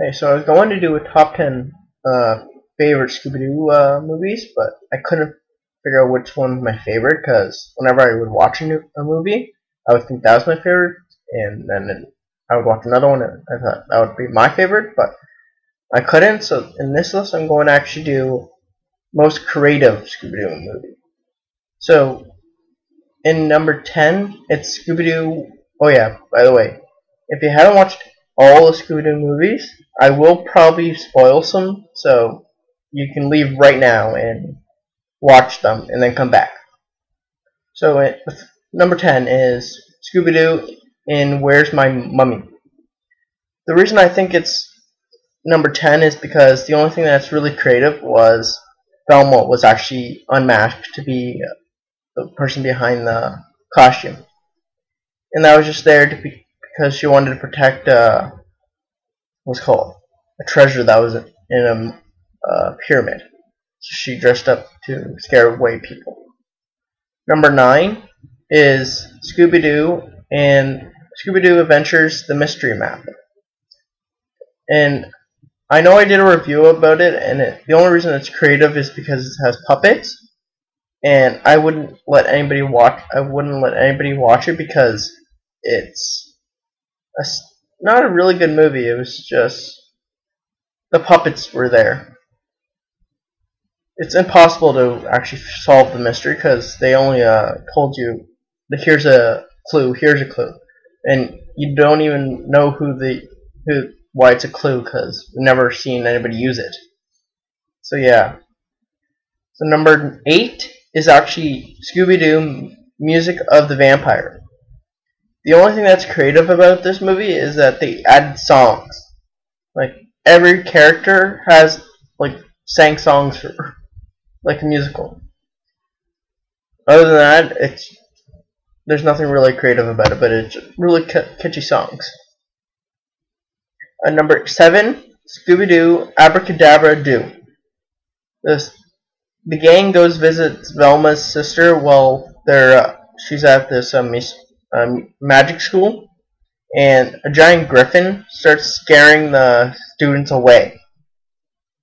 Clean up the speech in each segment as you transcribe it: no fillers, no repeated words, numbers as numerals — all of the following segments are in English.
Hey, so I was going to do a top 10 favorite Scooby Doo movies, but I couldn't figure out which one was my favorite because whenever I would watch a movie, I would think that was my favorite, and then I would watch another one and I thought that would be my favorite, but I couldn't. So in this list, I'm going to actually do most creative Scooby Doo movie. So in number 10, it's Scooby Doo. Oh, yeah, by the way, if you haven't watched all the Scooby Doo movies, I will probably spoil some, so you can leave right now and watch them and then come back. So number 10 is Scooby Doo in Where's My Mummy? The reason I think it's number 10 is because the only thing that's really creative was Velma was actually unmasked to be the person behind the costume. And that was just there because she wanted to protect what's called a treasure that was in a pyramid. So she dressed up to scare away people. Number 9 is Scooby Doo and Scooby Doo Adventures: The Mystery Map. And I know I did a review about it, and the only reason it's creative is because it has puppets. And I wouldn't let anybody watch. I wouldn't let anybody watch it because it's not a really good movie. It was just the puppets were there. It's impossible to actually solve the mystery because they only told you that here's a clue, and you don't even know why it's a clue because we've never seen anybody use it. So yeah. So number 8 is actually Scooby Doo Music of the Vampire. The only thing that's creative about this movie is that they added songs. Like every character has sang songs for like a musical. Other than that, there's nothing really creative about it, but it's really catchy songs. Number 7, Scooby Doo Abracadabra Doo. The gang goes visits Velma's sister while she's at this magic school, and a giant griffin starts scaring the students away.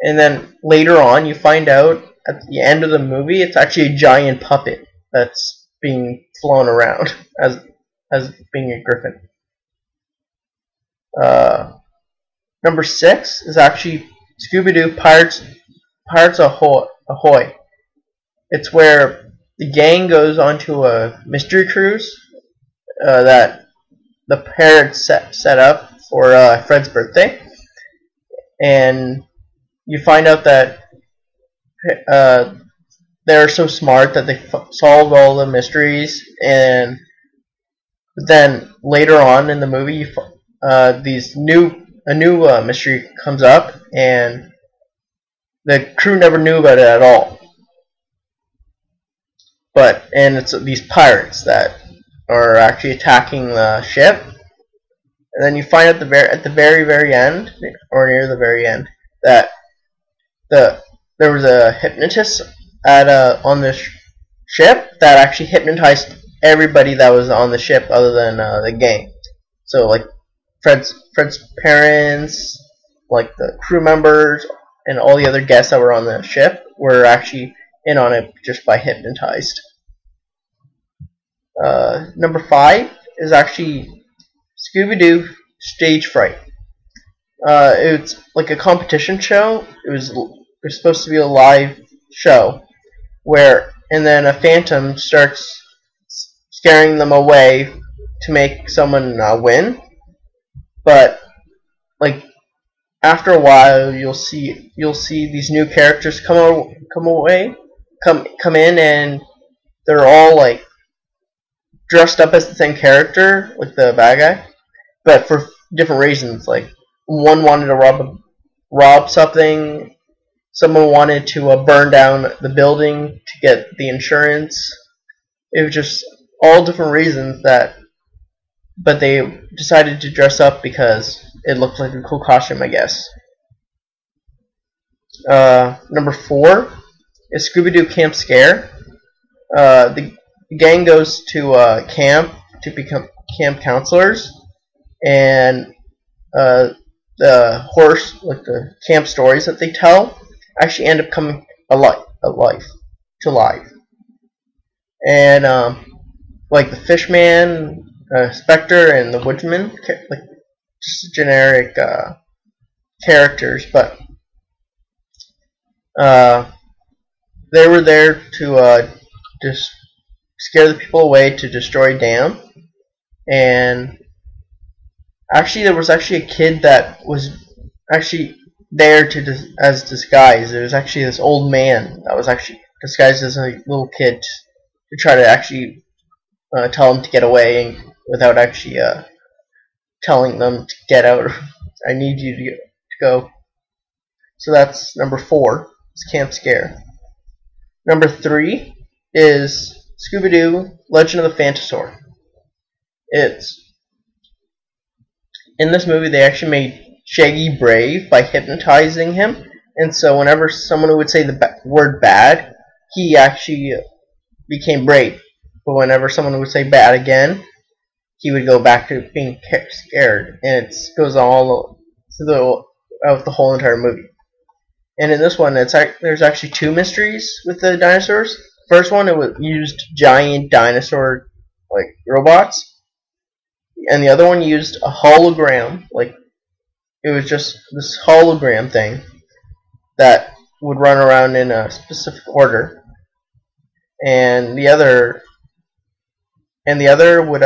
And then later on, you find out at the end of the movie, it's actually a giant puppet that's being flown around as being a griffin. Number 6 is actually Scooby Doo Pirates Ahoy. It's where the gang goes onto a mystery cruise that the parents set up for Fred's birthday, and you find out that they're so smart that they solved all the mysteries, and then later on in the movie, a new mystery comes up, and the crew never knew about it at all. And it's these pirates that are actually attacking the ship, and then you find at the very end, or near the very end, that there was a hypnotist on the ship that actually hypnotized everybody that was on the ship other than the gang. So like Fred's parents, like the crew members, and all the other guests that were on the ship were actually in on it just by hypnotized. Number 5 is actually Scooby Doo Stage Fright. It's like a competition show. It was supposed to be a live show and then a phantom starts scaring them away to make someone win. But like after a while, you'll see these new characters come in, and they're all like dressed up as the same character, like the bad guy, but for different reasons. Like one wanted to rob something, someone wanted to burn down the building to get the insurance. It was just all different reasons but they decided to dress up because it looked like a cool costume, I guess. Number 4 is Scooby Doo Camp Scare. The gang goes to camp to become camp counselors, and the horse, like the camp stories that they tell, actually end up coming to life. And like the Fishman, Spectre, and the Woodsman, like just generic characters, but uh, they were there to just scare the people away to destroy dam. And actually, there was actually a kid that was actually there to as disguise. There was actually this old man that was actually disguised as a little kid to try to actually tell him to get away and without actually telling them to get out. I need you to go. So that's number 4. It's Camp Scare. Number 3 is Scooby Doo Legend of the Phantasaur. It's in this movie they actually made Shaggy brave by hypnotizing him, and so whenever someone would say the word bad, he actually became brave. But whenever someone would say bad again, he would go back to being scared, and it goes all throughout the whole entire movie. And in this one, there's actually 2 mysteries with the dinosaurs. First one, it used giant dinosaur like robots, and the other one used a hologram. Like it was just this hologram thing that would run around in a specific order, and the other would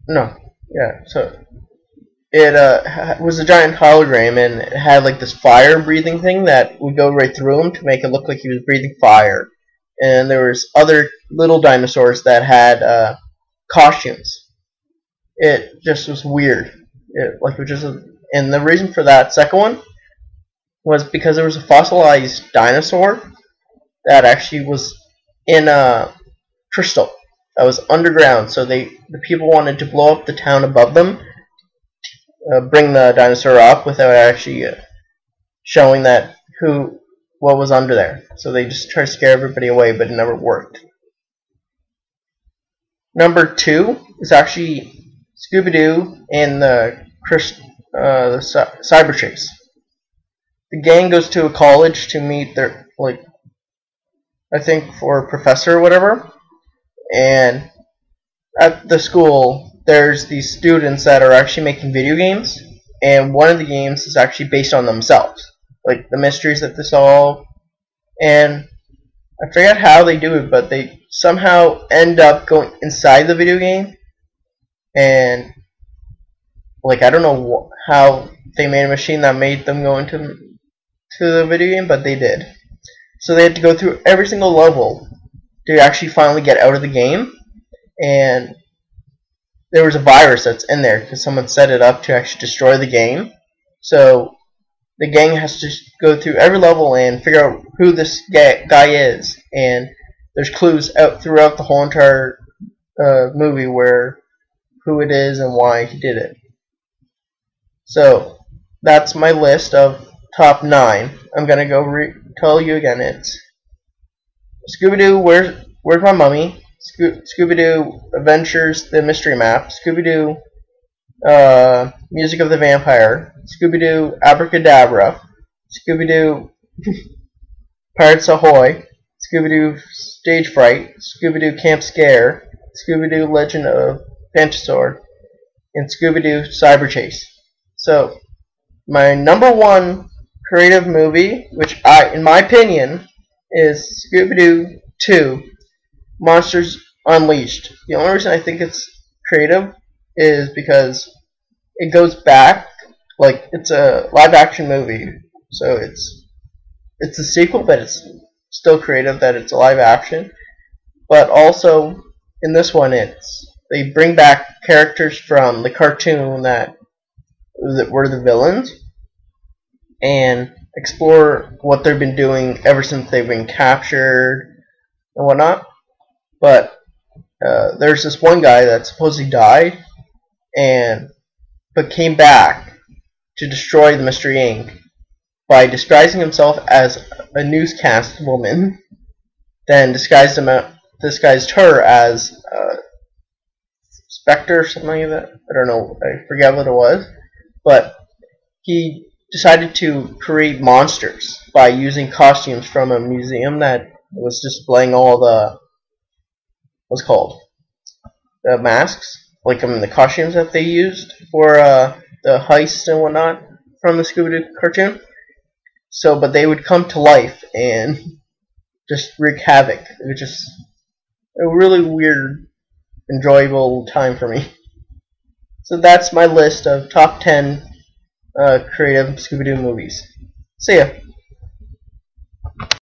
no, yeah. So it was a giant hologram, and it had like this fire breathing thing that would go right through him to make it look like he was breathing fire. And there was other little dinosaurs that had costumes. It just was weird. And the reason for that second one was because there was a fossilized dinosaur that actually was in a crystal that was underground. So the people wanted to blow up the town above them, bring the dinosaur up without actually showing that what was under there. So they just tried to scare everybody away, but it never worked. Number 2 is actually Scooby-Doo and the cyber chase. The gang goes to a college to meet their, like, I think for a professor or whatever. And at the school, there's these students that are actually making video games, and one of the games is actually based on themselves, like the mysteries that they solve. And I forget how they do it, but they somehow end up going inside the video game, and like I don't know how they made a machine that made them go into the video game, but they did. So they had to go through every single level to actually finally get out of the game, and there was a virus that's in there because someone set it up to actually destroy the game. So the gang has to go through every level and figure out who this guy is, and there's clues out throughout the whole entire movie where who it is and why he did it. So that's my list of top 9. I'm gonna go tell you again. It's Scooby-Doo, Where's My Mummy? Scooby-Doo Adventures, The Mystery Map. Scooby-Doo Music of the Vampire. Scooby-Doo Abracadabra. Scooby-Doo Pirates Ahoy. Scooby-Doo Stage Fright. Scooby-Doo Camp Scare. Scooby-Doo Legend of Phantasaur. And Scooby-Doo Cyber Chase. So, my number 1 creative movie, which in my opinion, is Scooby-Doo 2, Monsters Unleashed. The only reason I think it's creative is because it goes back, like it's a live action movie, so it's a sequel, but it's still creative that it's a live action. But also in this one, they bring back characters from the cartoon that were the villains and explore what they've been doing ever since they've been captured and whatnot. But there's this one guy that supposedly died but came back to destroy the Mystery Inc. by disguising himself as a newscast woman, then disguised her as Spectre or something like that. I don't know. I forget what it was, but he decided to create monsters by using costumes from a museum that was displaying all the what's called the masks, like the costumes that they used for the heists and whatnot from the Scooby Doo cartoon. So, but they would come to life and just wreak havoc. It was just a really weird, enjoyable time for me. So that's my list of top 10 creative Scooby Doo movies. See ya.